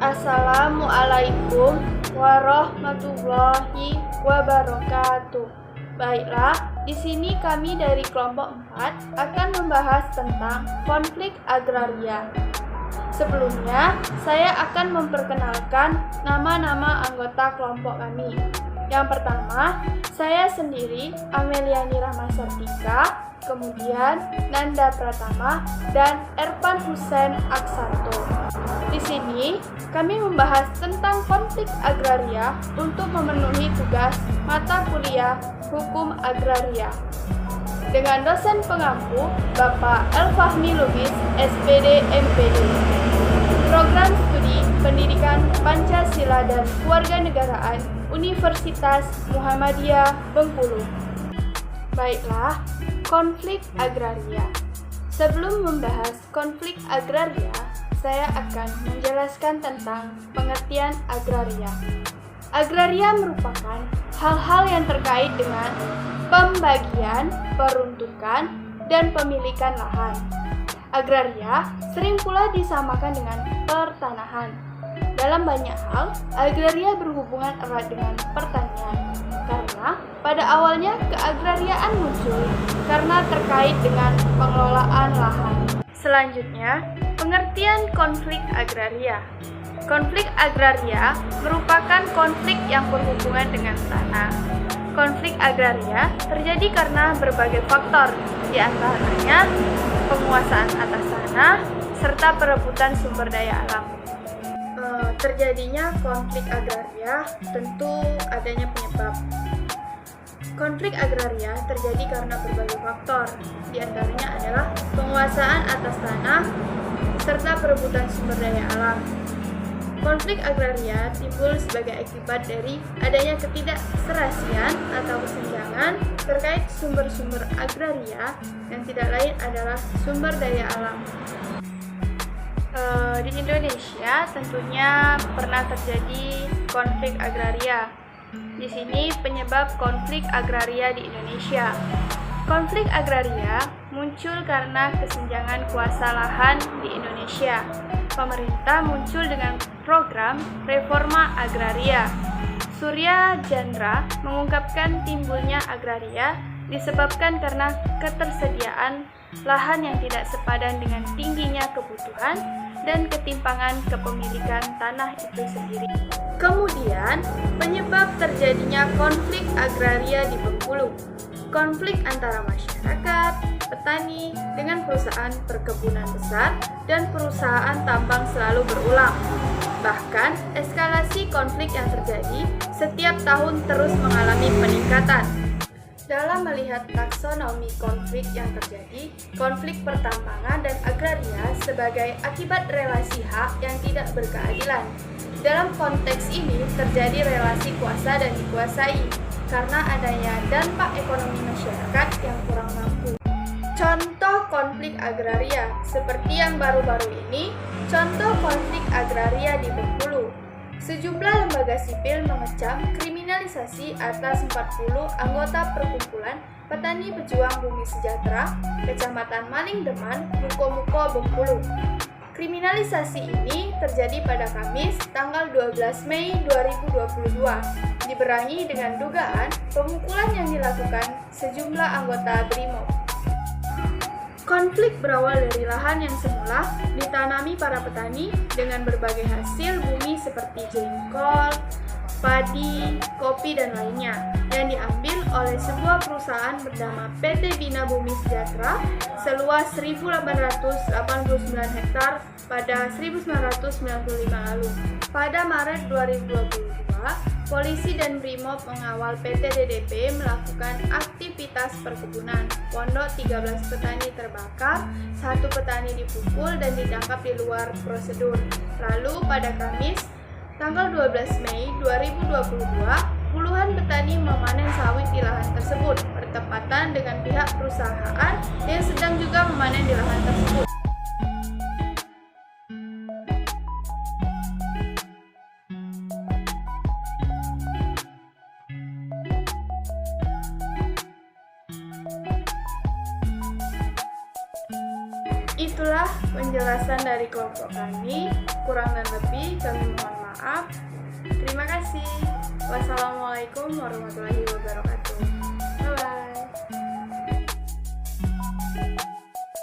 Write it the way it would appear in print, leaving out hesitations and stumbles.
Assalamualaikum warahmatullahi wabarakatuh. Baiklah, di sini kami dari kelompok 4 akan membahas tentang konflik agraria. Sebelumnya, saya akan memperkenalkan nama-nama anggota kelompok kami. Yang pertama, saya sendiri Ameliani Rahmasartika, kemudian Nanda Pratama dan Erpan Hussein Aksanto. Di sini, kami membahas tentang konflik agraria untuk memenuhi tugas mata kuliah Hukum Agraria. Dengan dosen pengampu, Bapak El-Fahmi Lubis, SPD MPD. Program Studi Pendidikan Pancasila dan Kewarganegaraan Universitas Muhammadiyah Bengkulu. Baiklah, konflik agraria. Sebelum membahas konflik agraria, saya akan menjelaskan tentang pengertian agraria. Agraria merupakan hal-hal yang terkait dengan pembagian, peruntukan, dan pemilikan lahan. Agraria sering pula disamakan dengan pertanahan. Dalam banyak hal, agraria berhubungan erat dengan pertanian, karena pada awalnya keagrariaan muncul karena terkait dengan pengelolaan lahan. Selanjutnya, pengertian konflik agraria. Konflik agraria merupakan konflik yang berhubungan dengan tanah. Konflik agraria terjadi karena berbagai faktor, di antaranya penguasaan atas tanah serta perebutan sumber daya alam. Terjadinya konflik agraria tentu adanya penyebab. Konflik agraria terjadi karena berbagai faktor, di antaranya adalah penguasaan atas tanah serta perebutan sumber daya alam. Konflik agraria timbul sebagai akibat dari adanya ketidakserasian atau kesenjangan terkait sumber-sumber agraria yang tidak lain adalah sumber daya alam. Di Indonesia tentunya pernah terjadi konflik agraria. Di sini penyebab konflik agraria di Indonesia. Konflik agraria muncul karena kesenjangan kuasa lahan di Indonesia. Pemerintah muncul dengan program reforma agraria. Surya Chandra mengungkapkan timbulnya agraria disebabkan karena ketersediaan lahan yang tidak sepadan dengan tingginya kebutuhan dan ketimpangan kepemilikan tanah itu sendiri. Kemudian, penyebab terjadinya konflik agraria di Bengkulu. Konflik antara masyarakat, petani, dengan perusahaan perkebunan besar dan perusahaan tambang selalu berulang. Bahkan, eskalasi konflik yang terjadi setiap tahun terus mengalami peningkatan. Dalam melihat taksonomi konflik yang terjadi, konflik pertambangan dan agraria sebagai akibat relasi hak yang tidak berkeadilan. Dalam konteks ini terjadi relasi kuasa dan dikuasai, karena adanya dampak ekonomi masyarakat yang kurang mampu. Contoh konflik agraria, seperti yang baru-baru ini, contoh konflik agraria di Bengkulu. Sejumlah lembaga sipil mengecam kriminalisasi atas 40 anggota perkumpulan petani pejuang Bumi Sejahtera, Kecamatan Malingdeman, Muko-Muko, Bengkulu. Kriminalisasi ini terjadi pada Kamis, tanggal 12 Mei 2022, diberangi dengan dugaan pemukulan yang dilakukan sejumlah anggota BRIMOB. Konflik berawal dari lahan yang semula ditanami para petani dengan berbagai hasil bumi seperti jengkol, padi, kopi, dan lainnya yang diambil oleh sebuah perusahaan bernama PT Bina Bumi Sejahtera seluas 1.889 hektar pada 1995 lalu. Pada Maret 2022, polisi dan BRIMOB mengawal PT DDP melakukan aktivitas perkebunan. Pondok 13 petani terbakar, 1 petani dipukul dan ditangkap di luar prosedur. Lalu pada Kamis, tanggal 12 Mei 2022, puluhan petani memanen sawit di lahan tersebut, bertepatan dengan pihak perusahaan yang sedang juga memanen di lahan tersebut. Itulah penjelasan dari kelompok kami. Kurang dan lebih kami mohon maaf. Terima kasih. Wassalamualaikum warahmatullahi wabarakatuh.